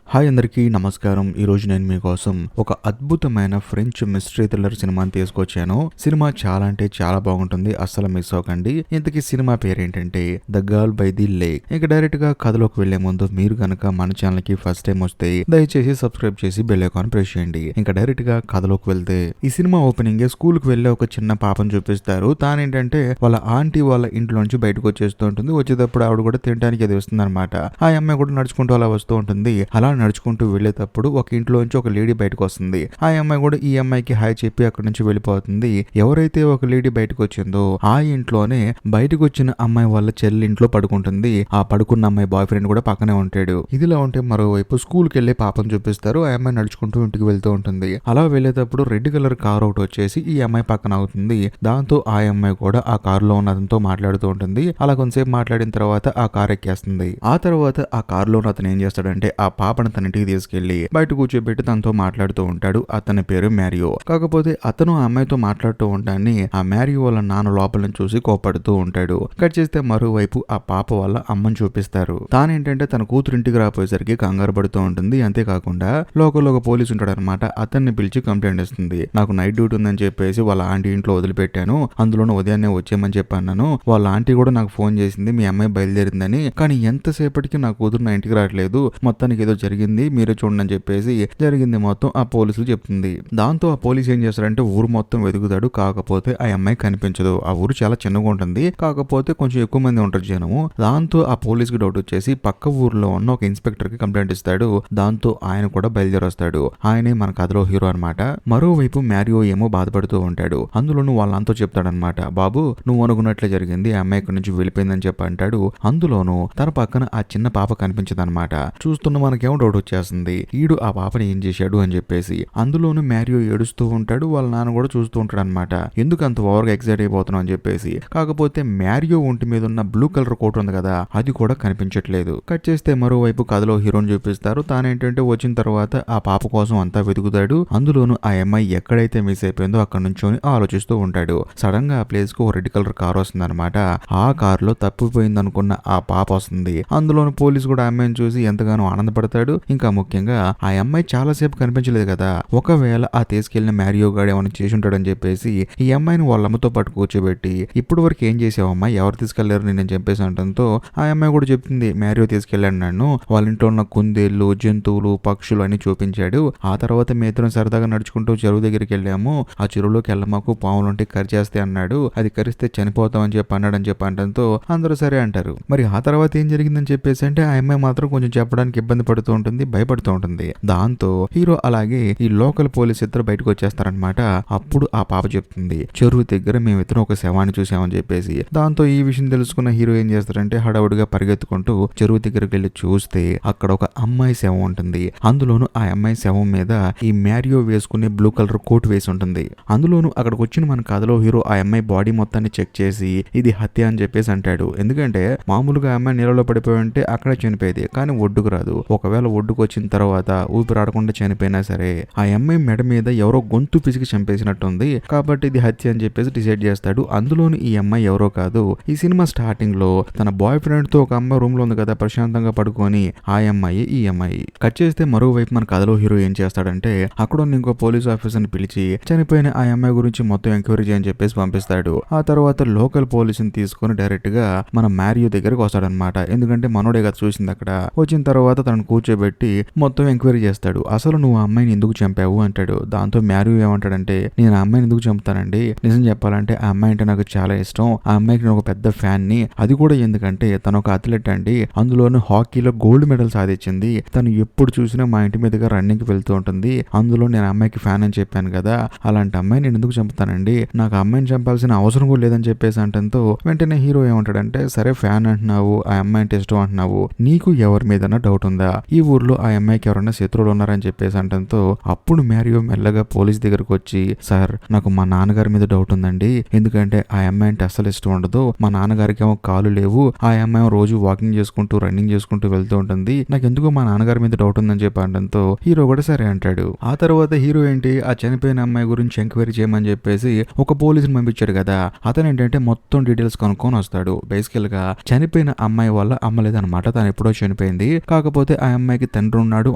Hi అందరికీ నమస్కారం. ఈరోజు నేను మీకోసం ఒక అద్భుతమైన ఫ్రెంచ్ మిస్టరీ థ్రిల్లర్ సినిమాని తీసుకొచ్చాను. సినిమా చాలా అంటే చాలా బాగుంటుంది, అస్సలు మిస్ అవ్వకండి. ఇంతకీ సినిమా పేరేంటంటే the girl by the lake. ఇక డైరెక్ట్ గా కథలోకి వెళ్లే ముందు మీరు గనక మన ఛానల్ కి ఫస్ట్ టైం వస్తే దయచేసి సబ్స్క్రైబ్ చేసి బెల్ ఐకాన్ ప్రెస్ చేయండి. ఇంకా డైరెక్ట్ గా కథలోకి వెళ్తే ఈ సినిమా ఓపెనింగ్ స్కూల్ కి వెళ్లే ఒక చిన్న పాపను చూపిస్తారు. తానేంటంటే వాళ్ళ ఆంటీ వాళ్ళ ఇంట్లోంచి బయటకు వచ్చేస్తూ ఉంటుంది. వచ్చేటప్పుడు ఆవిడ కూడా తినడానికి అది వస్తుంది అనమాట. ఆ అమ్మాయి కూడా నడుచుకుంటూ అలా వస్తూ ఉంటుంది. అలా నడుచుకుంటూ వెళ్లేటప్పుడు ఒక ఇంట్లోంచి ఒక లేడీ బయటకు వస్తుంది. ఆ అమ్మాయి కూడా ఈ అమ్మాయికి హాయ్ చెప్పి అక్కడి నుంచి వెళ్ళిపోతుంది. ఎవరైతే ఒక లేడీ బయటకు వచ్చిందో ఆ ఇంట్లోనే బయటకు వచ్చిన అమ్మాయి వాళ్ళ చెల్లి ఇంట్లో పడుకుంటుంది. ఆ పడుకున్న అమ్మాయి బాయ్ ఫ్రెండ్ కూడా పక్కనే ఉంటాడు. ఇదిలా ఉంటే మరోవైపు స్కూల్ కి వెళ్లే పాపను చూపిస్తారు. ఆ అమ్మాయి నడుచుకుంటూ ఇంటికి వెళ్తూ ఉంటుంది. అలా వెళ్లేటప్పుడు రెడ్ కలర్ కార్ ఒకటి వచ్చేసి ఈ అమ్మాయి పక్కన అవుతుంది. దాంతో ఆ అమ్మాయి కూడా ఆ కారులో ఉన్న అతనితో మాట్లాడుతూ ఉంటుంది. అలా కొంతసేపు మాట్లాడిన తర్వాత ఆ కార్ ఎక్కేస్తుంది. ఆ తర్వాత ఆ కారులో అతను ఏం చేస్తాడంటే ఆ పాపను తన ఇంటికి తీసుకెళ్లి బయట కూర్చోబెట్టి తనతో మాట్లాడుతూ ఉంటాడు. అతని పేరు మ్యారియో. కాకపోతే అతను ఆ అమ్మాయితో మాట్లాడుతూ ఉంటాన్ని ఆ మ్యారియో వాళ్ళ నాన్న లోపల చూసి కోపడుతూ ఉంటాడు. కట్ చేస్తే మరోవైపు ఆ పాప వాళ్ళ అమ్మని చూపిస్తారు. తానేంటంటే తన కూతురు ఇంటికి రాపోయేసరికి కంగారు పడుతూ ఉంటుంది. అంతేకాకుండా లోకల్ ఒక పోలీసు ఉంటాడు అనమాట. అతన్ని పిలిచి కంప్లైంట్ ఇస్తుంది. నాకు నైట్ డ్యూటీ ఉందని చెప్పేసి వాళ్ళ ఆంటీ ఇంట్లో వదిలిపెట్టాను. అందులోనూ ఉదయాన్నే వచ్చేయమని చెప్పాను. వాళ్ళ ఆంటీ కూడా నాకు ఫోన్ చేసింది మీ అమ్మాయి బయలుదేరిందని. కానీ ఎంతసేపటికి నా కూతురు నా ఇంటికి రావట్లేదు. మొత్తానికి ఏదో జరిగింది, మీరే చూడండి అని చెప్పేసి జరిగింది మొత్తం ఆ పోలీసులు చెప్తుంది. దాంతో ఆ పోలీసు ఏం చేస్తాడంటే ఊరు మొత్తం వెతుకుతాడు. కాకపోతే ఆ అమ్మాయి కనిపించదు. ఆ ఊరు చాలా చిన్నగా ఉంటుంది. కాకపోతే కొంచెం ఎక్కువ మంది ఉంటారు జనము. దాంతో ఆ పోలీసుకి డౌట్ వచ్చేసి పక్క ఊర్లో ఉన్న ఒక ఇన్స్పెక్టర్ కి కంప్లైంట్ ఇస్తాడు. దాంతో ఆయన కూడా బయలుదేరి వస్తాడు. ఆయనే మన కథలో హీరో అనమాట. మరోవైపు మ్యారియో ఏమో బాధపడుతూ ఉంటాడు. అందులోనూ వాళ్ళంతా చెప్తాడనమాట, బాబు నువ్వు అనుకున్నట్లే జరిగింది, ఆ అమ్మాయి ఇక్కడి నుంచి వెళ్ళిపోయిందని చెప్పి అంటాడు. అందులోనూ తన పక్కన ఆ చిన్న పాప కనిపించదనమాట. చూస్తున్న మనకేమో డౌట్ వచ్చేస్తుంది, ఈడు ఆ పాపని ఏం చేశాడు అని చెప్పేసి. అందులోనూ మ్యారియో ఏడుస్తూ ఉంటాడు. వాళ్ళ నాన్న కూడా చూస్తూ ఉంటాడు అనమాట. ఎందుకు అంత ఓవర్గా ఎక్సైట్ అయిపోతున్నావు అని చెప్పేసి. కాకపోతే మ్యారియో ఒంటి మీద ఉన్న బ్లూ కలర్ కోట్ ఉంది కదా, అది కూడా కనిపించట్లేదు. కట్ చేస్తే మరోవైపు కథలో హీరోని చూపిస్తారు. తానేంటంటే వచ్చిన తర్వాత ఆ పాప కోసం అంతా వెతుకుతాడు. అందులోనూ ఆ అమ్మాయి ఎక్కడైతే మిస్ అయిపోయిందో అక్కడ నుంచొని ఆలోచిస్తూ ఉంటాడు. సడన్ గా ఆ ప్లేస్ కు ఒక రెడ్ కలర్ కార్ వస్తుంది అనమాట. ఆ కార్ లో తప్పిపోయింది అనుకున్న ఆ పాప వస్తుంది. అందులోనూ పోలీసు కూడా ఆ అమ్మాయిని చూసి ఎంతగానో ఆనందపడతాడు. ఇంకా ముఖ్యంగా ఆ అమ్మాయి చాలా సేపు కనిపించలేదు కదా, ఒకవేళ ఆ తీసుకెళ్లిన మ్యారియో గాడు ఏమైనా చేసి ఉంటాడని చెప్పేసి ఈ అమ్మాయిని వాళ్ళ అమ్మతో పాటు కూర్చోబెట్టి ఇప్పుడు వరకు ఏం చేసావమ్మా, ఎవరు తీసుకెళ్లారు నేను చెప్పేసి అంటంతో ఆ అమ్మాయి కూడా చెప్తుంది, మ్యారియో తీసుకెళ్ళాడు నన్ను, వాళ్ళ ఇంట్లో ఉన్న కుందేళ్లు, జంతువులు, పక్షులు అని చూపించాడు. ఆ తర్వాత మీ ఇద్దరం సరదాగా నడుచుకుంటూ చెరువు దగ్గరికి వెళ్ళాము. ఆ చెరువులోకి వెళ్ళమాకు, పాములుంటే కరిచేస్తే అన్నాడు. అది కరిస్తే చనిపోతామని చెప్పి అన్నాడని చెప్పి అంటంతో అందరూ సరే అంటారు. మరి ఆ తర్వాత ఏం జరిగిందని చెప్పేసి అంటే ఆ అమ్మాయి మాత్రం కొంచెం చెప్పడానికి ఇబ్బంది పడుతూ ఉంటుంది, భయపడుతూ ఉంటుంది. దాంతో హీరో అలాగే ఈ లోకల్ పోలీస్ ఇద్దరు బయటకు వచ్చేస్తారనమాట. అప్పుడు ఆ పాప చెప్తుంది, చెరువు దగ్గర మేమిద్దరం ఒక శవాన్ని చూసామని చెప్పేసి. దాంతో ఈ విషయం తెలుసుకున్న హీరో ఏం చేస్తారంటే హడావుడిగా పరిగెత్తుకుంటూ చెరువు దగ్గరికి వెళ్ళి చూస్తే అక్కడ ఒక అమ్మాయి శవం ఉంటుంది. అందులోనూ ఆ అమ్మాయి శవం మీద ఈ మ్యారియో వేసుకునే బ్లూ కలర్ కోట్ వేసి ఉంటుంది. అందులోనూ అక్కడికి వచ్చిన మన కథలో హీరో ఆ అమ్మాయి బాడీ మొత్తాన్ని చెక్ చేసి ఇది హత్య అని చెప్పేసి అంటాడు. ఎందుకంటే మామూలుగా ఆ అమ్మాయి నీళ్ళలో పడిపోయి ఉంటే అక్కడే చనిపోయేది, కానీ ఒడ్డుకు రాదు. ఒకవేళ ఒడ్డుకు వచ్చిన తర్వాత ఊపిరాడకుండా చనిపోయినా సరే ఆ అమ్మాయి మెడ మీద ఎవరో గొంతు పిసికి చంపేసినట్టుంది, కాబట్టి ఇది హత్య అని చెప్పేసి డిసైడ్ చేస్తాడు. అందులోని ఈ అమ్మాయి ఎవరో కాదు, ఈ సినిమా స్టార్టింగ్ లో తన బాయ్ ఫ్రెండ్ తో ఒక అమ్మాయి రూమ్ లో ఉంది కదా ప్రశాంతంగా పడుకొని, ఆ అమ్మాయి ఈ అమ్మాయి. కట్ చేస్తే మరోవైపు మన కథలో హీరో ఏం చేస్తాడంటే అక్కడ ఉన్న ఇంకో పోలీస్ ఆఫీసర్ ని పిలిచి చనిపోయిన ఆ అమ్మాయి గురించి మొత్తం ఎంక్వైరీ చేయని చెప్పేసి పంపిస్తాడు. ఆ తర్వాత లోకల్ పోలీసుని తీసుకుని డైరెక్ట్ గా మన మ్యారియో దగ్గరకు వస్తాడనమాట. ఎందుకంటే మనోడే కదా చూసింది. అక్కడ వచ్చిన తర్వాత తనను కూర్చోబెట్టి మొత్తం ఎంక్వైరీ చేస్తాడు. అసలు నువ్వు ఆ అమ్మాయిని ఎందుకు చంపావు అంటాడు. దాంతో మ్యారియో ఏమంటాడంటే నేను ఆ అమ్మాయిని ఎందుకు చంపుతానండి, నిజం చెప్పాలంటే ఆ అమ్మాయి అంటే నాకు చాలా ఇష్టం, ఆ అమ్మాయికి నేను ఒక పెద్ద ఫ్యాన్ ని, అది కూడా ఎందుకంటే తను ఒక అథ్లెట్ అండి, అందులోనూ హాకీలో గోల్డ్ మెడల్ సాధించింది, తను ఎప్పుడు చూసినా మా ఇంటి మీదుగా రన్నింగ్ కి వెళ్తూ ఉంటుంది, అందులో నేను అమ్మాయికి ఫ్యాన్ అని చెప్పాను కదా, అలాంటి అమ్మాయిని నేను ఎందుకు చంపుతానండి, నాకు ఆ అమ్మాయిని చంపాల్సిన అవసరం కూడా లేదని చెప్పేసి అంటంతో వెంటనే హీరో ఏమంటాడంటే సరే ఫ్యాన్ అంటున్నావు, ఆ అమ్మాయి అంటే ఇష్టం అంటున్నావు, నీకు ఎవరి మీదన్నా డౌట్ ఉందా, ఈ ఊర్లో ఆ అమ్మాయికి ఎవరైనా శత్రువులు ఉన్నారని చెప్పేసి అంటంతో అప్పుడు మ్యారియో మెల్లగా పోలీస్ దగ్గరకు వచ్చి సార్ నాకు మా నాన్నగారి మీద డౌట్ ఉందండి, ఎందుకంటే ఆ అమ్మాయి అంటే అస్సలు ఇష్టం ఉండదు, మా నాన్నగారికి ఏమో కాలు లేవు, ఆ అమ్మాయి రోజు వాకింగ్ చేసుకుంటూ రన్నింగ్ చేసుకుంటూ వెళ్తూ ఉంటుంది, నాకు ఎందుకో మా నాన్నగారి మీద డౌట్ ఉందని చెప్పి అంటంతో హీరో కూడా సరే అంటాడు. ఆ తర్వాత హీరో ఏంటి ఆ చనిపోయిన అమ్మాయి గురించి ఎంక్వైరీ చేయమని చెప్పేసి ఒక పోలీసుని పంపించాడు కదా, అతను ఏంటంటే మొత్తం డీటెయిల్స్ కనుక్కొని వస్తాడు. బేసికల్ గా చనిపోయిన అమ్మాయి వల్ల అమ్మలేదన్నమాట, తను ఎప్పుడో చనిపోయింది, కాకపోతే ఆ అమ్మాయి అమ్మాయికి తండ్రి ఉన్నాడు,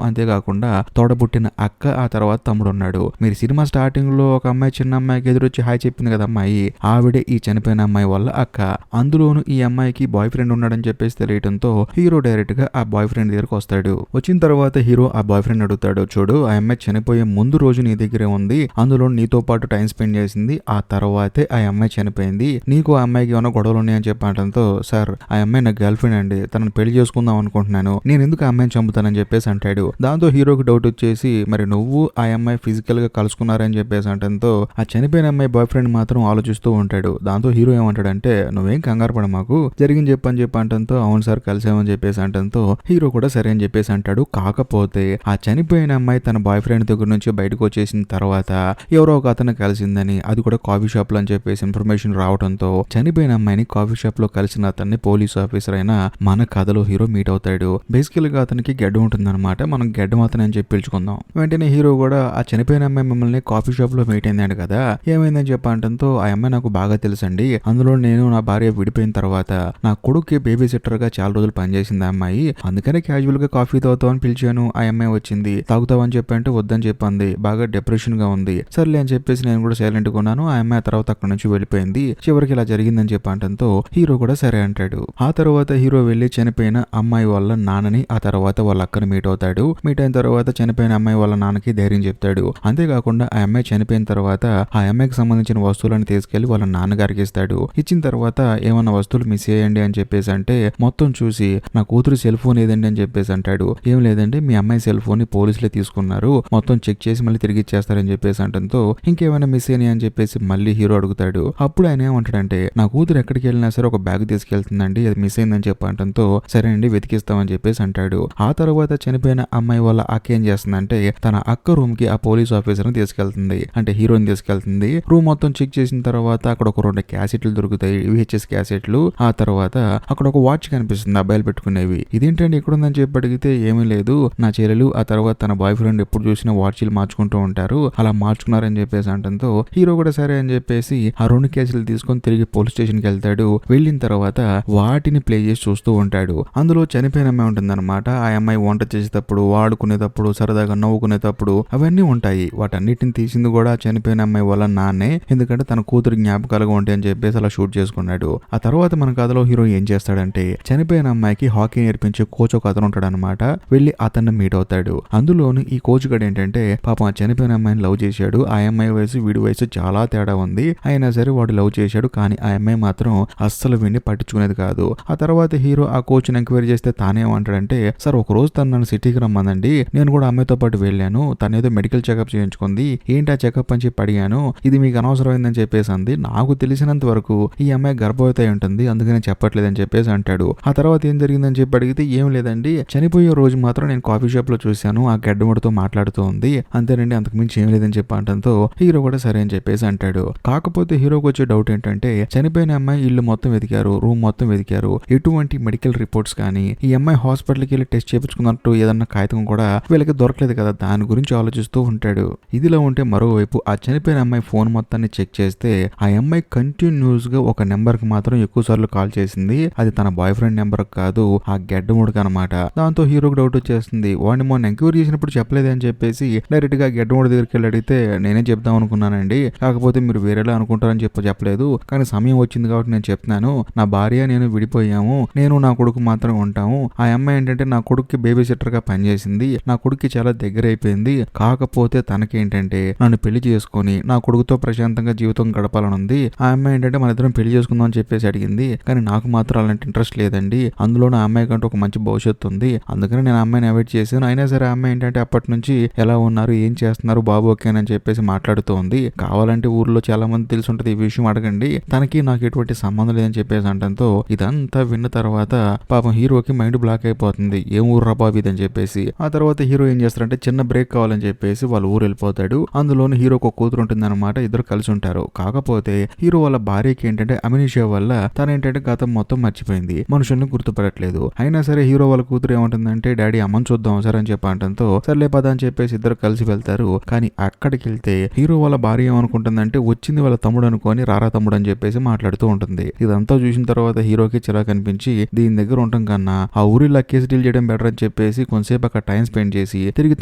అంతేకాకుండా తోడబుట్టిన అక్క, ఆ తర్వాత తమ్ముడు ఉన్నాడు. మీరు సినిమా స్టార్టింగ్ లో ఒక అమ్మాయి చిన్న అమ్మాయికి ఎదురొచ్చి హాయ్ చెప్పింది కదా అమ్మాయి, ఆవిడే ఈ చనిపోయిన అమ్మాయి వాళ్ళ అక్క. అందులోను ఈ అమ్మాయికి బాయ్ ఫ్రెండ్ ఉన్నాడని చెప్పేసి తెలియడంతో హీరో డైరెక్ట్ గా ఆ బాయ్ ఫ్రెండ్ దగ్గరకు వస్తాడు. వచ్చిన తర్వాత హీరో ఆ బాయ్ ఫ్రెండ్ అడుగుతాడు, చూడు ఆ అమ్మాయి చనిపోయే ముందు రోజు నీ దగ్గరే ఉంది, అందులో నీతో పాటు టైం స్పెండ్ చేసింది, ఆ తర్వాతే ఆ అమ్మాయి చనిపోయింది, నీకు ఆ అమ్మాయికి ఏమైనా గొడవలు ఉన్నాయని చెప్పడంతో, సార్ ఆ అమ్మాయి నా గర్ల్ ఫ్రెండ్ అండి, తనను పెళ్లి చేసుకుందాం అనుకుంటున్నాను, నేను ఎందుకు ఆ అమ్మాయిని చంపుతానని చెప్పేసి అంటాడు. దాంతో హీరోకి డౌట్ వచ్చేసి, మరి నువ్వు ఆ అమ్మాయి ఫిజికల్ గా కలుసుకున్నారని చెప్పేసి అంటంతో ఆ చనిపోయిన అమ్మాయి బాయ్ ఫ్రెండ్ మాత్రం ఆలోచిస్తూ ఉంటాడు. దాంతో హీరో ఏమంటాడంటే, నువ్వేం కంగారు పడ, మాకు జరిగింది చెప్పని చెప్పి అంటంతో, అవును సార్ కలిసామని చెప్పేసి అంటంతో హీరో కూడా సరే అని చెప్పేసి అంటాడు. కాకపోతే ఆ చనిపోయిన అమ్మాయి తన బాయ్ ఫ్రెండ్ దగ్గర నుంచి బయటకు వచ్చేసిన తర్వాత ఎవరో ఒక అతను కలిసిందని, అది కూడా కాఫీ షాప్ లో అని చెప్పేసి ఇన్ఫర్మేషన్ రావడంతో చనిపోయిన అమ్మాయిని కాఫీ షాప్ లో కలిసిన అతన్ని పోలీస్ ఆఫీసర్ అయిన మన కథలో హీరో మీట్ అవుతాడు. బేసికల్ గా అతనికి గెడ్డ ఉంటుందన్నమాట, మనం గెడ్డం అతని అని చెప్పి పిలుచుకుందాం. వెంటనే హీరో కూడా, ఆ చనిపోయిన అమ్మాయి మిమ్మల్ని కాఫీ షాప్ లో మీట్ అయిందండి కదా, ఏమైందని చెప్పంటంతో, ఆ అమ్మాయి నాకు బాగా తెలుసండి, అందులో నేను నా భార్య విడిపోయిన తర్వాత నా కొడుక్కి బేబీ సిట్టర్ గా చాలా రోజులు పనిచేసింది ఆ అమ్మాయి, అందుకనే క్యాజువల్ గా కాఫీ తాగుతావని పిలిచాను, ఆ అమ్మాయి వచ్చింది, తాగుతావని చెప్పంటే వద్దని చెప్పింది, బాగా డిప్రెషన్ గా ఉంది, సర్లే అని చెప్పేసి నేను కూడా సైలెంట్ గా ఉన్నాను, ఆ అమ్మాయి తర్వాత అక్కడ నుంచి వెళ్ళిపోయింది, చివరికి ఇలా జరిగిందని చెప్పంటంతో హీరో కూడా సరే అంటాడు. ఆ తర్వాత హీరో వెళ్లి చనిపోయిన అమ్మాయి వాళ్ళ నాన్నని, ఆ తర్వాత వాళ్ళ అక్కని మీట్ అవుతాడు. మీట్ అయిన తర్వాత చనిపోయిన అమ్మాయి వాళ్ళ నాన్నకి ధైర్యం చెప్తాడు. అంతేకాకుండా ఆ అమ్మాయి చనిపోయిన తర్వాత ఆ అమ్మాయికి సంబంధించిన వస్తువులను తీసుకెళ్లి వాళ్ళ నాన్నగారికి ఇస్తాడు. ఇచ్చిన తర్వాత ఏమన్నా వస్తువులు మిస్ చేయండి అని చెప్పేసి అంటే, మొత్తం చూసి నా కూతురు సెల్ ఫోన్ ఏదండి అని చెప్పేసి అంటాడు. ఏం లేదండి, మీ అమ్మాయి సెల్ ఫోన్ ని పోలీసులే తీసుకున్నారు, మొత్తం చెక్ చేసి మళ్ళీ తిరిగి ఇచ్చేస్తారని చెప్పేసి అంటంతో, ఇంకేమైనా మిస్ అయినాయి అని చెప్పేసి మళ్ళీ హీరో అడుగుతాడు. అప్పుడు ఆయన ఏమంటాడంటే, నా కూతురు ఎక్కడికి వెళ్ళినా సరే ఒక బ్యాగ్ తీసుకెళ్తుందండి, అది మిస్ అయిందని చెప్పంటంతో, సరే అండి వెతికిస్తామని చెప్పేసి అంటాడు. ఆ తర్వాత చనిపోయిన అమ్మాయి వాళ్ళ అక్క ఏం చేస్తుందంటే, తన అక్క రూమ్ కి ఆ పోలీస్ ఆఫీసర్ ని తీసుకెళ్తుంది, అంటే హీరోని తీసుకెళ్తుంది. రూమ్ మొత్తం చెక్ చేసిన తర్వాత అక్కడ ఒక 2 క్యాసెట్లు దొరుకుతాయి, VHS క్యాసెట్లు. ఆ తర్వాత అక్కడ ఒక వాచ్ కనిపిస్తుంది, అబ్బాయిలు పెట్టుకునేవి. ఇదేంటండి ఇక్కడ ఉందని చెప్పి అడిగితే, ఏమీ లేదు, నా చెల్లెలు ఆ తర్వాత తన బాయ్ ఫ్రెండ్ ఎప్పుడు చూసినా వాచ్లు మార్చుకుంటూ ఉంటారు, అలా మార్చుకున్నారని చెప్పేసి అంటంతో హీరో కూడా సరే అని చెప్పేసి ఆ 2 కేసులు తీసుకొని తిరిగి పోలీస్ స్టేషన్ కి వెళ్తాడు. వెళ్ళిన తర్వాత వాటిని ప్లే చేసి చూస్తూ ఉంటాడు. అందులో చనిపోయిన అమ్మాయి ఉంటుందన్నమాట. ఆ అమ్మాయి వంట చేసేటప్పుడు, వాడుకునేటప్పుడు, సరదాగా నవ్వుకునేటప్పుడు అవన్నీ ఉంటాయి. వాటన్నిటిని తీసింది కూడా చనిపోయిన అమ్మాయి వాళ్ళ నాన్నే, ఎందుకంటే తన కూతురు జ్ఞాపకాలుగా ఉంటాయని చెప్పేసి అలా షూట్ చేసుకున్నాడు. ఆ తర్వాత మన కథలో హీరో ఏం చేస్తాడంటే, చనిపోయిన అమ్మాయికి హాకీ నేర్పించే కోచ్ ఒక అతను ఉంటాడు అనమాట. వెళ్ళి అతన్ని మీట్ అవుతాడు. అందులోని ఈ కోచ్ గడు ఏంటంటే, పాపం ఆ చనిపోయిన అమ్మాయిని లవ్ చేశాడు. ఆ అమ్మాయి వయసు వీడి వయసు చాలా తేడా ఉంది, అయినా సరే వాడు లవ్ చేశాడు, కానీ ఆ అమ్మాయి మాత్రం అస్సలు వీడిని పట్టించుకునేది కాదు. ఆ తర్వాత హీరో ఆ కోచ్ ని ఎంక్వైరీ చేస్తే తానేమంటాడంటే, సార్ ఒక రోజు తను నన్ను సిటీకి రమ్మందండి, నేను కూడా అమ్మాయితో పాటు వెళ్ళాను, తనేదో మెడికల్ చెకప్ చేయించుకుంది, ఏంటి ఆ చెకప్ అని చెప్పి అడిగాను, ఇది మీకు అనవసరమైందని చెప్పేసి అంది, నాకు తెలిసినంత వరకు ఈ అమ్మాయి గర్భవతి అయి ఉంటుంది, అందుకని చెప్పట్లేదని చెప్పేసి అంటాడు. ఆ తర్వాత ఏం జరిగిందని చెప్పి అడిగితే, ఏం లేదండి, చనిపోయే రోజు మాత్రం నేను కాఫీ షాప్ లో చూశాను, ఆ గడ్డముడితో మాట్లాడుతూ ఉంది, అంతేనండి, అంతకు మించి ఏం లేదని చెప్పి అంటంతో హీరో కూడా సరే అని చెప్పేసి అంటాడు. కాకపోతే హీరోకి వచ్చే డౌట్ ఏంటంటే, చనిపోయిన అమ్మాయి ఇల్లు మొత్తం వెతికారు, రూమ్ మొత్తం వెతికారు, ఎటువంటి మెడికల్ రిపోర్ట్స్ కానీ ఈ అమ్మాయి హాస్పిటల్కి వెళ్ళి టెస్ట్ చేయించుకున్నట్టు ఏదన్నా కాగితం కూడా వీళ్ళకి దొరకలేదు కదా, దాని గురించి ఆలోచిస్తూ ఉంటాడు. ఇదిలో ఉంటే మరోవైపు ఆ చనిపోయిన అమ్మాయి ఫోన్ మొత్తాన్ని చెక్ చేస్తే, ఆ అమ్మాయి కంటిన్యూస్ గా ఒక నెంబర్ కి మాత్రం ఎక్కువ సార్లు కాల్ చేసింది, అది తన బాయ్ ఫ్రెండ్ నెంబర్ కాదు, ఆ గెడ్డముడికి అనమాట. దాంతో హీరోకి డౌట్ వచ్చేస్తుంది, వాడిని మొన్న ఎంక్వైరీ చేసినప్పుడు చెప్పలేదు అని చెప్పేసి డైరెక్ట్ గా గెడ్డముడి దగ్గరికి వెళ్ళి అడిగితే, నేనే చెప్దాం అనుకున్నానండి, కాకపోతే మీరు వేరేలా అనుకుంటారని చెప్పలేదు, కానీ సమయం వచ్చింది కాబట్టి నేను చెప్తున్నాను, నా భార్య నేను విడిపోయాము, నేను నా కొడుకు మాత్రం ఉంటాము, ఆ అమ్మాయి ఏంటంటే నా కొడుక్కి బేబీ సిట్టర్ గా పనిచేసింది, నా కొడుక్కి చాలా దగ్గర అయిపోయింది, కాకపోతే తనకేంటంటే నన్ను పెళ్లి చేసుకొని నా కొడుకుతో ప్రశాంతంగా జీవితం గడపాలని ఉంది, ఆ అమ్మాయి ఏంటంటే మన ఇద్దరం పెళ్లి చేసుకుందాం అని చెప్పేసి అడిగింది, కానీ నాకు మాత్రం అలాంటి ఇంట్రెస్ట్ లేదండి, అందులో నా అమ్మాయి కంటే ఒక మంచి భవిష్యత్తు ఉంది, అందుకని నేను ఆ అమ్మాయిని అవాయిడ్ చేశాను, అయినా సరే ఆ అమ్మాయి ఏంటంటే అప్పటి నుంచి ఎలా ఉన్నారు, ఏం చేస్తున్నారు, బాబు ఓకేనని చెప్పేసి మాట్లాడుతూ ఉంది, కావాలంటే ఊర్లో చాలా మంది తెలిసి ఉంటుంది, ఈ విషయం అడగండి, తనకి నాకు ఎటువంటి సంబంధం లేదని చెప్పేసి అంటంతో ఇదంతా విన్న తర్వాత పాపం హీరోకి మైండ్ బ్లాక్ అయిపోతుంది, ఏం ఊర్రా బాబు ఇదని చెప్పేసి. ఆ తర్వాత హీరో ఏం చేస్తారంటే, చిన్న బ్రేక్ కావాలని చెప్పేసి వాళ్ళ ఊరు వెళ్ళిపోతాడు. అందులోని హీరోకి ఒక కూతురు ఉంటుంది అనమాట, ఇద్దరు కలిసి ఉంటారు. కాకపోతే హీరో వాళ్ళ భార్యకి ఏంటంటే అమినిషియా వల్ల తనేంటంటే గతం మొత్తం మర్చిపోయింది, మనుషుల్ని గుర్తుపడట్లేదు. అయినా సరే హీరో వాళ్ళ కూతురు ఏమంటుందంటే, డాడీ అమ్మని చూద్దాం సరే అని చెప్పి అంటంతో సర్లే పద అని చెప్పేసి ఇద్దరు కలిసి వెళ్తారు. కానీ అక్కడికి వెళ్తే హీరో వాళ్ళ భార్య ఏమనుకుంటుందంటే, వచ్చింది వాళ్ళ తమ్ముడు అనుకొని రారా తమ్ముడు అని చెప్పేసి మాట్లాడుతూ ఉంటుంది. ఇదంతా చూసిన తర్వాత హీరోకి చిరాకు అనిపించి, దీని దగ్గర ఉండటం కన్నా ఆ ఊరిలో కేసు డీల్ చేయడం బెటర్ అని చెప్పేసి కొంతసేపు అక్కడ టైం స్పెండ్ చేసి తిరిగి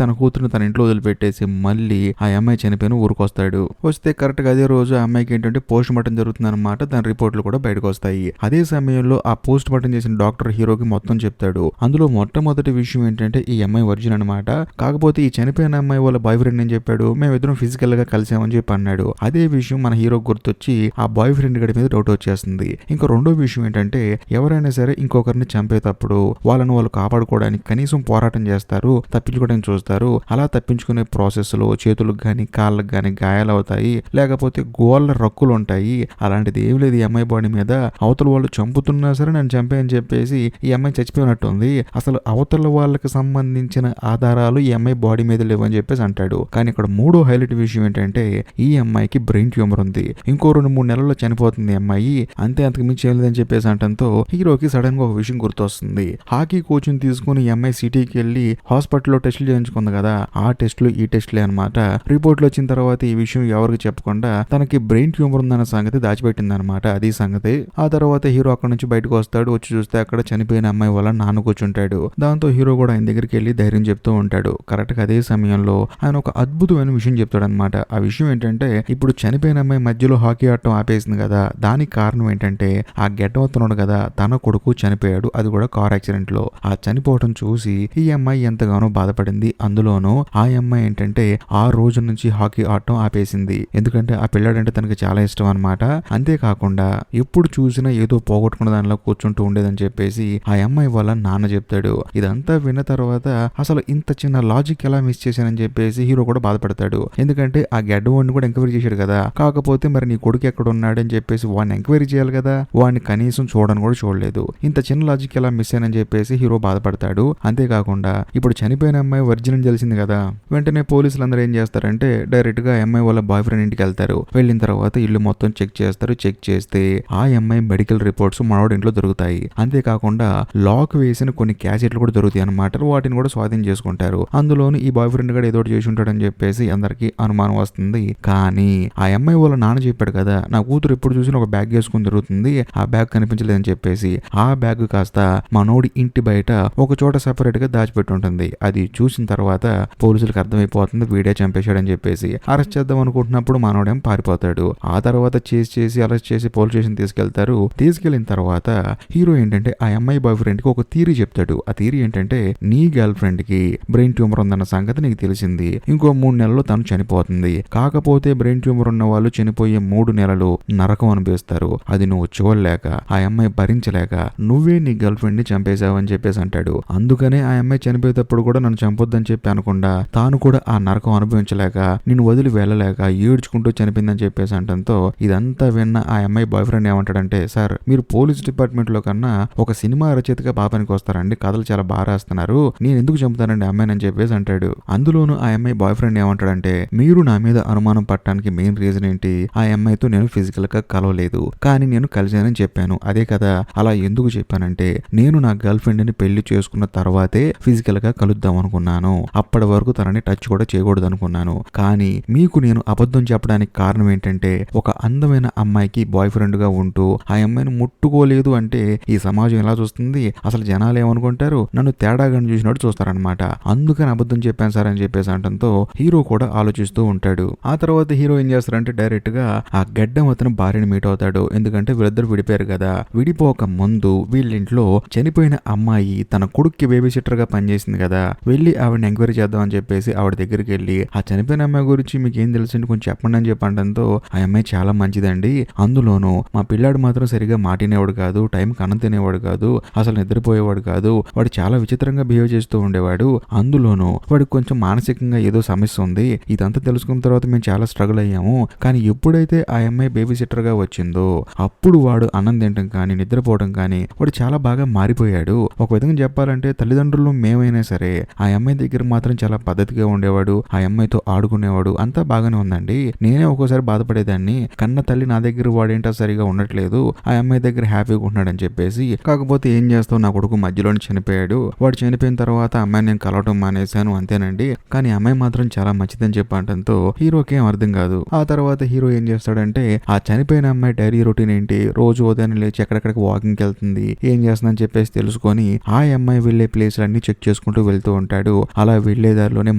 తన కూతురుని తన ఇంట్లో వదిలిపెట్టేసి మళ్ళీ ఆ అమ్మాయి చనిపోయిన ఊరికొస్తాడు. వస్తే కరెక్ట్ గా అదే రోజు ఆ అమ్మాయికి ఏంటంటే పోస్ట్ మార్టం జరుగుతుంది అనమాట. దాని రిపోర్ట్లు కూడా బయటకు వస్తాయి. అదే సమయంలో ఆ పోస్ట్ మార్టం చేసిన డాక్టర్ హీరోకి మొత్తం చెప్తాడు. అందులో మొట్టమొదటి విషయం ఏంటంటే ఈ అమ్మాయి వర్జిన్ అనమాట. కాకపోతే ఈ చనిపోయిన అమ్మాయి వాళ్ళ బాయ్ ఫ్రెండ్ ఏం చెప్పాడు, మేమిద్దరం ఫిజికల్ గా కలిసామని చెప్పి అన్నాడు. అదే విషయం మన హీరో గుర్తొచ్చి ఆ బాయ్ ఫ్రెండ్ గడి మీద డౌట్ వచ్చేస్తుంది. ఇంకా రెండో విషయం ఏంటంటే ఎవరైనా సరే ఇంకొకరిని చంపేటప్పుడు వాళ్ళను వాళ్ళు కాపాడుకోవడానికి కనీసం పోరాటం చేస్తారు, తప్పించుకోవడానికి చూస్తారు. అలా తప్పించుకునే ప్రాసెస్ లో చేతులకు గాని కాళ్ళకు గాని గాయాలు అవుతాయి, లేకపోతే గోళ్ళ రక్కులు ఉంటాయి. అలాంటిది ఏం లేదు ఈ అమ్మాయి బాడీ మీద. అవతల వాళ్ళు చంపుతున్నా సరే నన్ను చంపేయని చెప్పేసి ఈ అమ్మాయి చచ్చిపోయినట్టు ఉంది. అసలు అవతల వాళ్ళకి సంబంధించిన ఆధారాలు ఈ అమ్మాయి బాడీ మీద లేవని చెప్పేసి అంటాడు. కానీ ఇక్కడ మూడో హైలైట్ విషయం ఏంటంటే ఈ అమ్మాయికి బ్రెయిన్ ట్యూమర్ ఉంది, ఇంకో 2-3 నెలల్లో చనిపోతుంది ఈ అమ్మాయి, అంతే అంతకు మించి ఏం లేదని చెప్పేసి అంటంతో హీరోకి సడన్ గా ఒక విషయం గుర్తొస్తుంది. హాకీ కోచ్ని తీసుకుని ఈ అమ్మాయి సిటీకి వెళ్ళి హాస్పిటల్లో టెస్టులు చేయించుకుంది కదా, ఆ టెస్టులు ఈ టెస్టులే అనమాట. రిపోర్ట్లు వచ్చిన తర్వాత ఈ విషయం ఎవరికి చెప్పకుండా తనకి బ్రెయిన్ ట్యూమర్ ఉందన్న సంగతి దాచిపెట్టింది అనమాట. అది సంగతి. ఆ తర్వాత హీరో అక్కడ నుంచి బయటకు వస్తాడు. వచ్చి చూస్తే అక్కడ చనిపోయిన అమ్మాయి వాళ్ళ నాన్న కూర్చుంటాడు. దాంతో హీరో కూడా ఆయన దగ్గరికి వెళ్ళి ధైర్యం చెప్తూ ఉంటాడు. కరెక్ట్ గా అదే సమయంలో ఆయన ఒక అద్భుతమైన విషయం చెప్తాడు అనమాట. ఆ విషయం ఏంటంటే ఇప్పుడు చనిపోయిన అమ్మాయి మధ్యలో హాకీ ఆడటం ఆపేసింది కదా, దానికి కారణం ఏంటంటే ఆ గెడ్డవుతున్నాడు కదా తన కొడుకు చనిపోయాడు, అది కూడా కార్ యాక్సిడెంట్ లో. ఆ చనిపోవటం చూసి ఈ అమ్మాయి ఎంతగానో బాధపడింది. అందులోనూ ఆ అమ్మాయి ఏంటంటే ఆ రోజు నుంచి హాకీ ఆడటం ఆపేసింది. ఎందుకంటే ఆ పిల్లాడంటే తనకి చాలా ఇష్టం అనమాట. అంతేకాకుండా ఎప్పుడు చూసినా ఏదో పోగొట్టుకున్న దానిలో కూర్చుంటూ ఉండేదని చెప్పేసి ఆ అమ్మాయి వాళ్ళ నాన్న చెప్తాడు. ఇదంతా విన్న తర్వాత అసలు ఇంత చిన్న లాజిక్ ఎలా మిస్ చేశానని చెప్పేసి హీరో కూడా బాధపడతాడు. ఎందుకంటే ఆ గెడ్డవాడిని కూడా ఎంక్వైరీ చేశాడు కదా, కాకపోతే మరి నీ కొడుకు ఎక్కడ ఉన్నాడు అని చెప్పేసి వాడిని ఎంక్వైరీ చేయాలి కదా, వాడిని కనీసం చూడని కూడా చూడలేదు. ఇంత చిన్న లాజిక్ ఎలా మిస్ అయ్యానని చెప్పేసి హీరో బాధపడతాడు. అంతేకాకుండా ఇప్పుడు చనిపోయిన అమ్మాయి వర్జిన్ అని తెలిసింది కదా, వెంటనే పోలీసులు అందరూ ఏం చేస్తారంటే డైరెక్ట్ గా అమ్మాయి వాళ్ళ బాయ్ ఫ్రెండ్ ఇంటికి వెళ్తారు. వెళ్ళిన తర్వాత ఇల్లు మొత్తం చెక్ చేస్తారు. చెక్ చేస్తే ఆ అమ్మాయి మెడికల్ రిపోర్ట్స్ మనోడి ఇంట్లో దొరుకుతాయి. అంతేకాకుండా లాక్ వేసిన కొన్ని క్యాసెట్లు కూడా దొరుకుతాయి అనమాట. వాటిని కూడా స్వాధీనం చేసుకుంటారు. అందులోని ఈ బాయ్ ఫ్రెండ్ కూడా ఏదో చేసి ఉంటాడని చెప్పేసి అందరికి అనుమానం వస్తుంది. కానీ ఆ అమ్మాయి వాళ్ళ నాన్న చెప్పాడు కదా, నా కూతురు ఎప్పుడు చూసినా ఒక బ్యాగ్ వేసుకుని తిరుగుతుంది, ఆ బ్యాగ్ కనిపించలేదని చెప్పేసి ఆ బ్యాగ్ కాస్త మనోడి ఇంటి బయట ఒక చోట సెపరేట్ గా దాచిపెట్టి ఉంటుంది. అది చూసిన తర్వాత పోలీసులకు అర్థమైపోతుంది వీడే చంపేశాడని చెప్పేసి. అరెస్ట్ చేద్దాం అనుకుంటున్నప్పుడు మనోడేం పారిపోతాడు. ఆ తర్వాత చేసి అరెస్ట్ చేసి పోలీస్ స్టేషన్ తీసుకెళ్తారు. తీసుకెళ్లిన తర్వాత హీరో ఏంటంటే ఆ అమ్మాయి బాయ్ ఫ్రెండ్ కి ఒక థియరీ చెప్తాడు. ఆ థియరీ ఏంటంటే నీ గర్ల్ ఫ్రెండ్ కి బ్రెయిన్ ట్యూమర్ ఉందన్న సంగతి నీకు తెలిసింది, ఇంకో 3 నెలల్లో తను చనిపోతుంది. కాకపోతే బ్రెయిన్ ట్యూమర్ ఉన్న వాళ్ళు చనిపోయే 3 నెలలు నరకం అనిపిస్తారు. అది నువ్వు చూడలేక ఆ అమ్మాయి భరించలేక నువ్వే నీ గర్ల్ ఫ్రెండ్ ని చంపేశావు అని చెప్పేసి అంటాడు. అందుకనే ఆ అమ్మాయి చనిపోయేటప్పుడు కూడా నన్ను చంపొద్దని చెప్పి అనకుండా తాను కూడా ఆ నరకం అనుభవించలేక నిన్ను వదిలి వెళ్ళలేక ఏడ్చుకుంటూ చనిపోయిందని చెప్పేసి అంటంతో ఇదంతా విన్న ఆ అమ్మాయి బాయ్ ఫ్రెండ్ ఏమంటాడంటే, సార్ మీరు పోలీస్ డిపార్ట్మెంట్ లో కన్నా ఒక సినిమా రచయితగా పాపానికి వస్తారండి, కథలు చాలా బాగా రాస్తున్నారు, నేను ఎందుకు చంపుతానండి అమ్మాయిని అని చెప్పేసి అంటాడు. అందులోనూ ఆ అమ్మాయి బాయ్ ఫ్రెండ్ ఏమంటాడంటే, మీరు నా మీద అనుమానం పట్టడానికి మెయిన్ రీజన్ ఏంటి, ఆ అమ్మాయితో నేను ఫిజికల్ గా కలవలేదు కానీ నేను కలిశానని చెప్పాను. అదే కదా, అలా ఎందుకు చెప్పానంటే నేను నా గర్ల్ ఫ్రెండ్ ని పెళ్లి చేసుకున్న తర్వాతే ఫిజికల్ గా కలుద్దాం అనుకున్నాను, అప్పటి వరకు తనని టచ్ కూడా చేయకూడదు అనుకున్నాను. కానీ మీకు నేను అబద్ధం చెప్పడానికి కారణం ఏంటంటే ఒక అందమైన అమ్మాయికి బాయ్ ఫ్రెండ్ గా ఉంటూ ఆ అమ్మాయిని ముట్టుకోలేదు అంటే ఈ సమాజం ఎలా చూస్తుంది, అసలు జనాలు ఏమనుకుంటారు, నన్ను తేడాగా చూసినట్టు చూస్తారనమాట. అందుకని అబద్ధం చెప్పాను సార్ అని చెప్పేసి అంటంతో హీరో కూడా ఆలోచిస్తూ ఉంటాడు. ఆ తర్వాత హీరో ఏం చేస్తారంటే డైరెక్ట్ గా ఆ గడ్డం అతను భార్యని మీట్ అవుతాడు. ఎందుకంటే వీళ్ళిద్దరు విడిపోయారు కదా, విడిపోక ముందు వీళ్ళింట్లో చనిపోయిన అమ్మాయి తన కొడుక్కి బేబీ సిట్టర్ గా పనిచేసింది కదా, వెళ్ళి ఆవిడని ఎంక్వైరీ చేద్దాం అని చెప్పేసి ఆవిడ దగ్గరికి వెళ్ళి ఆ చనిపోయిన అమ్మాయి గురించి మీకు ఏం తెలుసండి కొంచెం చెప్పండి అని చెప్పండంతో ఆ అమ్మాయి చాలా మంచిదండి, అందులోనూ మా పిల్లాడు మాత్రం సరిగా మాటినేవాడు కాదు, టైంకి అన్నం తినేవాడు కాదు, అసలు నిద్రపోయేవాడు కాదు, వాడు చాలా విచిత్రంగా బిహేవ్ చేస్తూ ఉండేవాడు, అందులోనూ వాడికి కొంచెం మానసికంగా ఏదో సమస్య ఉంది, ఇదంతా తెలుసుకున్న తర్వాత మేము చాలా స్ట్రగుల్ అయ్యాము. కానీ ఎప్పుడైతే ఆ అమ్మాయి బేబీ సిట్టర్ గా వచ్చిందో అప్పుడు వాడు అన్నం తినడం కానీ నిద్రపోవడం కానీ వాడు చాలా బాగా మారిపోయాడు. ఒక విధంగా చెప్పాలంటే తల్లిదండ్రులు మేమైనా సరే ఆ అమ్మాయి దగ్గర మాత్రం చాలా పద్ధతిగా ఉండేవాడు, ఆ అమ్మాయితో ఆడుకునేవాడు, అంతా బాగానే ఉందండి. నేనే ఒక్కోసారి బాధపడేదాన్ని, కన్న తల్లి నా దగ్గర వాడేంటో సరిగా ఉండట్లేదు, ఆ అమ్మాయి దగ్గర హ్యాపీగా ఉంటున్నాడని చెప్పేసి. కాకపోతే ఏం చేస్తావు, నా కొడుకు మధ్యలోనే చనిపోయాడు, వాడు చనిపోయిన తర్వాత అమ్మాయిని నేను కలవటం మానేశాను అంతేనండి, కానీ అమ్మాయి మాత్రం చాలా మంచిదని చెప్పంటంతో హీరోకి ఏం అర్థం కాదు. ఆ తర్వాత హీరో ఏం చేస్తాడంటే ఆ చనిపోయిన అమ్మాయి డైరీ రొటీన్ ఏంటి, రోజు ఉదయం లేచి ఎక్కడెక్కడికి వాకింగ్కి వెళ్తుంది, ఏం చేస్తుందని చెప్పేసి తెలుసుకొని ఆ అమ్మాయి వెళ్లే ప్లేస్లన్నీ చెక్ చేసుకుంటూ వెళ్తూ ఉంటాడు. అలా వెళ్లేదారిలోనే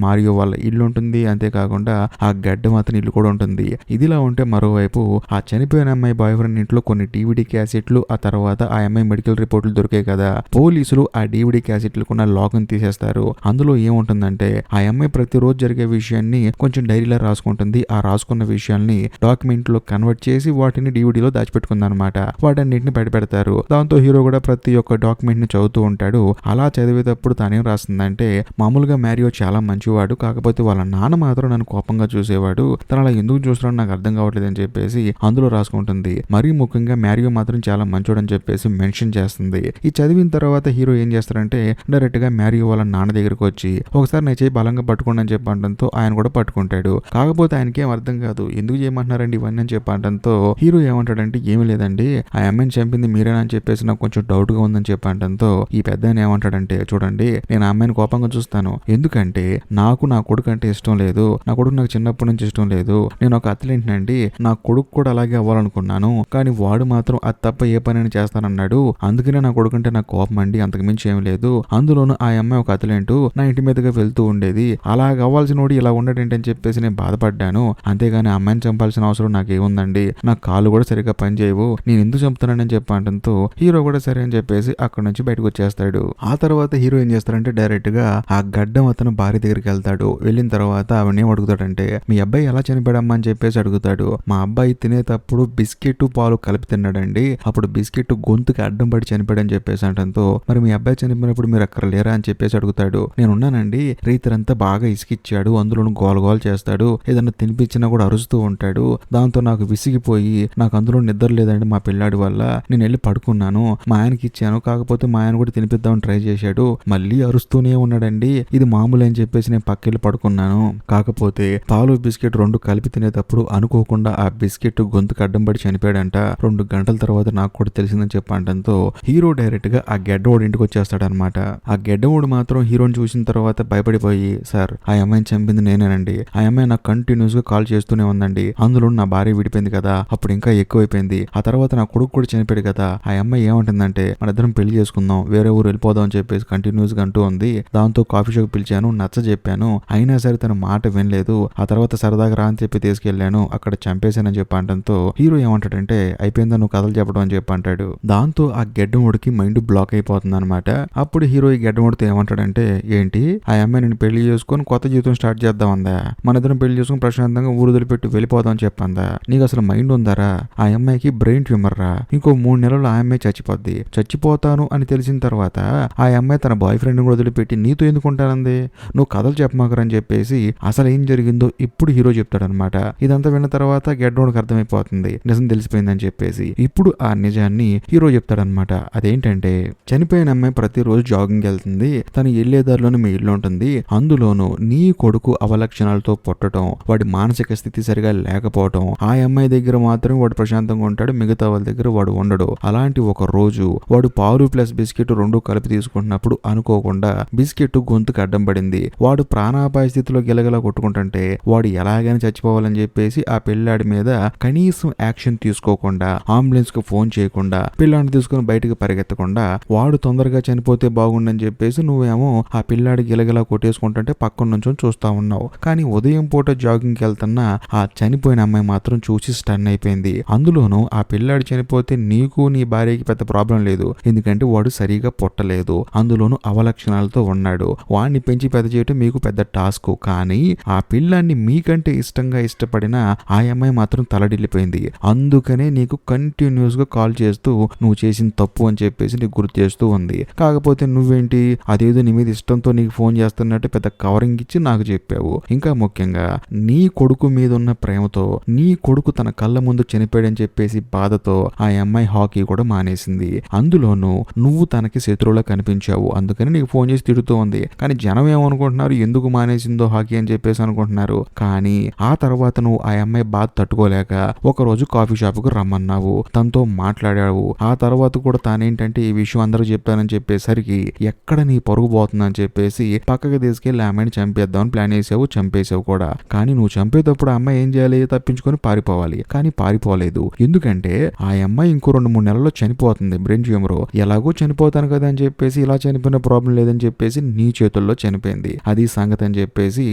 మారియో వాళ్ళ ఇల్లు ఉంటుంది. అంతేకాకుండా ఆ గడ్డం అతని ఇల్లు కూడా ఉంటుంది. ఇదిలా ఉంటే మరోవైపు ఆ చనిపోయిన అమ్మాయి బాయ్ ఫ్రెండ్ ఇంట్లో కొన్ని DVD క్యాసెట్లు, ఆ తర్వాత ఆ అమ్మాయి మెడికల్ రిపోర్టులు దొరికాయి కదా. పోలీసులు ఆ DVD క్యాసెట్లకున్న లాక్ని తీసేస్తారు. అందులో ఏముంటుందంటే ఆ అమ్మాయి ప్రతిరోజు జరిగే విషయాన్ని కొంచెం డైరీలో రాసుకుంటుంది. ఆ రాసుకున్న విషయాల్ని డాక్యుమెంట్ లో కన్వర్ట్ చేసి వాటిని DVDలో దాచిపెట్టుకుందనమాట. వాటన్నిటిని బయటపెడతారు. దాంతో హీరో కూడా ప్రతి ఒక్క డాక్యుమెంట్ ని చదువుతూ ఉంటాడు. అలా చదివేటప్పుడు తానేం రాస్తుందంటే, మామూలుగా మ్యారియో చాలా మంచివాడు, కాకపోతే వాళ్ళ నాన్న మాత్రం నన్ను కోపంగా చూసేవాడు, తను అలా ఎందుకు చూస్తున్నాడు నాకు అర్థం కావట్లేదు అని చెప్పేసి అందులో రాసుకుంటుంది. మరీ ముఖ్యంగా మ్యారియో మాత్రం చాలా మంచోడు అని చెప్పేసి మెన్షన్ చేస్తుంది. ఈ చదివిన తర్వాత హీరో ఏం చేస్తారంటే డైరెక్ట్ గా మ్యారియో వాళ్ళ నాన్న దగ్గరకు వచ్చి ఒకసారి నా చేయి బలంగా పట్టుకోండి అని చెప్పడంతో ఆయన కూడా పట్టుకుంటాడు. కాకపోతే ఆయనకి ఏం అర్థం కాదు, ఎందుకు చేయమంటున్నారండి ఇవన్నీ అని చెప్పడంతో హీరో ఏమంటాడంటే ఏమీ లేదండి, ఆ అమ్మాయిని చంపింది మీరేనా అని చెప్పేసి నాకు కొంచెం డౌట్ గా ఉందని చెప్పడంతో ఈ పెద్ద ఆయన ఏమంటాడంటే, చూడండి నేను ఆ అమ్మాయిని కోపంగా చూస్తాను, ఎందుకంటే నాకు నా కొడుకు అంటే ఇష్టం లేదు, నా కొడుకు నాకు చిన్నప్పటి నుంచి ఇష్టం లేదు, నేను ఒక అథ్లెట్ నండి, నా కొడుకు కూడా అలాగే అవ్వాలనుకున్నాను, కానీ వాడు మాత్రం అది తప్ప ఏ పని చేస్తానన్నాడు, అందుకనే నా కొడుకు అంటే నాకు కోపం అండి, అంతకు మించి ఏం లేదు. అందులోనూ ఆ అమ్మాయి ఒక అథ్లెట్, నా ఇంటి మీదుగా వెళ్తూ ఉండేది, అలాగ అవ్వాల్సిన వాడు ఇలా ఉండడేంటి అని చెప్పేసి నేను బాధపడ్డాను, అంతేగాని ఆ అమ్మాయిని చంపాల్సిన అవసరం నాకు ఏముందండి, నా కాళ్ళు కూడా సరిగ్గా పనిచేయవు, నేను ఎందుకు చంపుతున్నానని చెప్పడంతో హీరో కూడా సరే అని చెప్పేసి అక్కడ నుంచి బయటకు వచ్చేస్తాడు. ఆ తర్వాత హీరో ఏం చేస్తాడంటే డైరెక్ట్ గా ఆ గడ్డం అతను భార్య దగ్గరికి వెళ్తాడు. వెళ్ళిన తర్వాత ఆవిడ ఏం అడుగుతాడంటే, మీ అబ్బాయి ఎలా చనిపోయాడమ్మా అని చెప్పేసి అడుగుతాడు. మా అబ్బాయి తినేటప్పుడు బిస్కెట్ పాలు కలిపి తిన్నాడండి, అప్పుడు బిస్కెట్ గొంతుకి అడ్డం పడి చనిపోయాడని చెప్పేసి అంటంతో, మరి మీ అబ్బాయి చనిపోయినప్పుడు మీరు అక్కడ లేరా అని చెప్పేసి అడుగుతాడు. నేను ఉన్నానండి, రైతులంతా బాగా ఇసుకిచ్చాడు, అందులోను గోలగోలు చేస్తాడు, ఏదన్నా తినిపించినా కూడా అరుస్తూ ఉంటాడు, దాంతో నాకు విసిగిపోయి నాకు అందులో నిద్ర లేదండి మా పిల్లాడి వల్ల, నేను వెళ్ళి పడుకున్నాను, మా ఆయనకి ఇచ్చాను, కాకపోతే మా ఆయన కూడా తినిపిద్దామని ట్రై చేశాడు, మళ్ళీ అరుస్తూనే ఉన్నాడండి, ఇది మామూలు అని చెప్పేసి నేను పక్కెళ్ళి పడుకున్నాను, కాకపోతే పాలు బిస్కెట్ రెండు కలిపి తినేటప్పుడు అనుకోకుండా ఆ బిస్కెట్ గొంతుకు అడ్డం పడి చనిపోయాడంట, 2 గంటల తర్వాత నాకు కూడా తెలిసిందని చెప్పడంతో హీరో డైరెక్ట్ గా ఆ గెడ్డోడు ఇంటికి వచ్చేస్తాడనమాట. ఆ గెడ్డోడు మాత్రం హీరోని చూసిన తర్వాత భయపడిపోయి, సార్ ఆ అమ్మాయిని చంపింది నేనేనండి, ఆ అమ్మాయి నాకు కంటిన్యూస్ గా కాల్ చేస్తూనే ఉందండి, అందులో నా భార్య విడిపోయింది కదా, అప్పుడు ఇంకా ఎక్కువైపోయింది, ఆ తర్వాత నా కొడుకు కూడా చనిపోయాడు కదా, ఆ అమ్మాయి ఏమంటుందంటే మన ఇద్దరం పెళ్లి చేసుకుందాం, వేరే ఊరు వెళ్ళిపోదాం అని చెప్పేసి కంటిన్యూస్ గా అంటూ ఉంది, దాంతో కాఫీ షాప్ పిలిచాను, నచ్చ చెప్పాను, అయినా సరే తన మాట వినలేదు, ఆ తర్వాత సరదాగా రా అని చెప్పి తీసుకెళ్లాను, అక్కడ చంపేశానని చెప్పి అంటంతో హీరో ఏమంటాడంటే అయిపోయిందా నువ్వు కథలు చెప్పడం అని చెప్పి అంటాడు. దాంతో ఆ గెడ్డముడికి మైండ్ బ్లాక్ అయిపోతుంది అనమాట. అప్పుడు హీరో ఈ గెడ్డముడితో ఏమంటాడంటే, ఏంటి ఆ అమ్మాయి నేను పెళ్లి చేసుకొని కొత్త జీవితం స్టార్ట్ చేద్దాం అందా, మన ఇద్దరం పెళ్లి చేసుకుని ప్రశాంతంగా ఊరు వదిలిపెట్టి వెళ్ళిపోదాం అని చెప్పందా, నీకు అసలు మైండ్ ఉందారా, ఆ అమ్మాయికి బ్రెయిన్ ట్యూమర్ రా, ఇంకో 3 నెలలు ఆ అమ్మాయి చచ్చిపోద్ది, చచ్చిపోతాను అని తెలిసిన తర్వాత ఆ అమ్మాయి తన బాయ్ ఫ్రెండ్ కూడా వదిలిపెట్టి నీతో ఎందుకుంటానంది, నువ్వు కథలు చెప్పమాకరని చెప్పేసి అసలు ఏం జరిగిందో ఇప్పుడు హీరో చెప్తాడనమాట. ఇదంతా విన్న తర్వాత గెడ్డోడికి అర్థమైపోతుంది నిజం తెలిసిపోయిందని చెప్పేసి. ఇప్పుడు ఆ నిజాన్ని హీరో చెప్తాడనమాట. అదేంటంటే చనిపోయిన అమ్మాయి ప్రతిరోజు జాగింగ్ వెళ్తుంది, తను వెళ్లేదారిలోనే మీ ఇల్లు ఉంటుంది, అందులోనూ నీ కొడుకు అవలక్షణాలతో పుట్టడం, వాడి మానసిక స్థితి సరిగా లేకపోవడం, ఆ అమ్మాయి దగ్గర మాత్రమే వాడు ప్రశాంతంగా ఉంటాడు, మిగతా వాళ్ళ దగ్గర వాడు ఉండడు. అలాంటి ఒక రోజు వాడు పాలు ప్లస్ బిస్కెట్ 2 కలిపి తీసుకుంటున్నప్పుడు అనుకోకుండా బిస్కెట్ గొంతుకు అడ్డం పడింది, వాడు ప్రాణాపాయ స్థితిలో గిలగలా కొట్టుకుంటుంటే వాడు ఎలాగైనా చచ్చిపోవాలని చెప్పేసి ఆ పిల్లాడి మీద కనీసం యాక్షన్ తీసుకోకుండా, అంబులెన్స్ కు ఫోన్ చేయకుండా, పిల్లాడిని తీసుకుని బయటకు పరిగెత్తకుండా వాడు తొందరగా చనిపోతే బాగుండని చెప్పేసి నువ్వేమో ఆ పిల్లాడి గిలగలా కొట్టేసుకుంటుంటే పక్కన నుంచి చూస్తా ఉన్నావు. కానీ ఉదయం పూట జాగింగ్కి వెళ్తున్న ఆ చనిపోయిన అమ్మాయి మాత్రం చూసి స్టన్ అయిపోయింది. అందులోనూ ఆ పిల్లాడు చనిపోతే నీకు నీ భార్యకి పెద్ద ప్రాబ్లం లేదు, ఎందుకంటే వాడు సరిగా పుట్టలేదు, అందులోనూ అవలక్షణాలతో ఉన్నాడు, వాడిని పెంచి పెద్ద చేయటం మీకు పెద్ద టాస్క్, కానీ ఆ పిల్లాన్ని మీకంటే ఇష్టంగా ఇష్టపడిన ఆ అమ్మాయి మాత్రం తలడిల్లిపోయింది, అందుకనే నీకు కంటిన్యూస్ గా కాల్ చేస్తూ నువ్వు చేసిన తప్పు అని చెప్పేసి నీకు గుర్తు చేస్తూ ఉంది. కాకపోతే నువ్వేంటి అదేదో నీ మీద ఇష్టంతో నీకు ఫోన్ చేస్తున్నట్టు పెద్ద కవరింగ్ ఇచ్చి నాకు చెప్పావు. ఇంకా ముఖ్యంగా నీ కొడుకు మీద ఉన్న ప్రేమతో, నీ కొడుకు తన కళ్ళ ముందు చనిపోయాడని చెప్పేసి బాధతో ఆ అమ్మాయి హాకీ కూడా మానేసింది, అందులోనూ నువ్వు తనకి శత్రువులా కనిపించావు, అందుకని నీకు ఫోన్ చేసి తిడుతూ ఉంది. కానీ జనం ఏమనుకుంటున్నారు, ఎందుకు మానేసిందో హాకీ అని చెప్పేసి అనుకుంటున్నారు. కానీ ఆ తర్వాత నువ్వు ఆ అమ్మాయి బాధ తట్టుకోలేక ఒకరోజు కాఫీ షాప్ కు రమ్మన్నావు, తనతో మాట్లాడావు, ఆ తర్వాత కూడా తానేంటంటే ఈ విషయం అందరూ చెప్పానని చెప్పేసరికి ఎక్కడ నీ పరుగు పోతుందని చెప్పేసి పక్కకి తీసుకెళ్లి ఆ అమ్మాయిని చంపేద్దామని ప్లాన్ వేసావు, చంపేసావు కూడా. కానీ నువ్వు చంపేటప్పుడు ఆ అమ్మాయి ఏం చేయాలి, తప్పించుకొని పారిపోవాలి, కానీ పారిపోలేదు, ఎందుకంటే ఆ అమ్మాయి ఇంకో 2-3 నెలల్లో చనిపోతుంది, బ్రెయిన్ ట్యూమర్, ఎలాగో చనిపోతాను కదా అని చెప్పేసి ఇలా చనిపోయిన ప్రాబ్లం లేదని చెప్పేసి నీ చేతుల్లో చనిపోయింది, అది సంగతి అని చెప్పేసి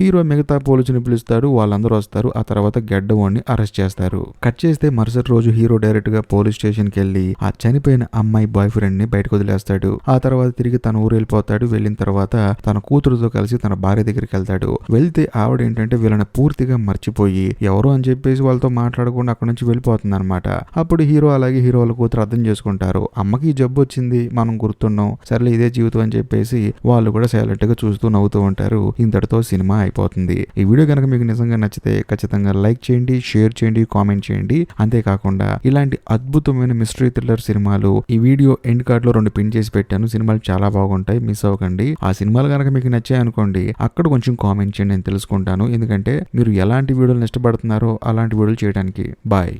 హీరో మిగతా పోలీసుని పిలుస్తాడు. వాళ్ళందరూ వస్తారు. ఆ తర్వాత గెడ్డవాడిని అరెస్ట్ చేస్తారు. కట్ చేస్తే మరుసటి రోజు హీరో డైరెక్ట్ గా పోలీస్ స్టేషన్ కి వెళ్లి ఆ చనిపోయిన అమ్మాయి బాయ్ ఫ్రెండ్ ని బయటకు వదిలేస్తాడు. ఆ తర్వాత తిరిగి తన ఊరు వెళ్ళిపోతాడు. వెళ్ళిన తర్వాత తన కూతురుతో కలిసి తన భార్య దగ్గరికి వెళ్తాడు. వెళ్తే ఆవిడ ఏంటంటే వీళ్ళని పూర్తిగా మర్చిపోయి ఎవరో అని చెప్పేసి వాళ్ళతో మాట్లాడకుండా అక్కడ నుంచి వెళ్ళిపోతుంది అనమాట. అప్పుడు హీరో అలాగే హీరో వాళ్ళ కూతురు అర్థం చేసుకుంటారు. అమ్మకి జబ్బు వచ్చింది, మనం గుర్తున్నాం, సర్లే ఇదే జీవితం అని చెప్పేసి వాళ్ళు కూడా సైలెంట్ గా చూస్తూ నవ్వుతూ ఉంటారు. ఇంతటితో సినిమా అయిపోతుంది. ఈ వీడియో కనుక మీకు నిజంగా నచ్చితే ఖచ్చితంగా లైక్ చేయండి, షేర్ చేయండి, కామెంట్ చేయండి. అంతేకాకుండా ఇలాంటి అద్భుతమైన మిస్టరీ థ్రిల్లర్ సినిమాలు ఈ వీడియో ఎండ్ కార్డ్ లో 2 పిన్ చేసి పెట్టాను. సినిమాలు చాలా బాగుంటాయి, మిస్ అవ్వకండి. ఆ సినిమాలు కనుక మీకు నచ్చాయి అనుకోండి, అక్కడ కొంచెం కామెంట్ చేయండి, నేను తెలుసుకుంటాను. ఎందుకంటే మీరు ఎలాంటి వీడియోలు ఇష్టపడుతున్నారో అలాంటి వీడియోలు చేయడానికి. బాయ్.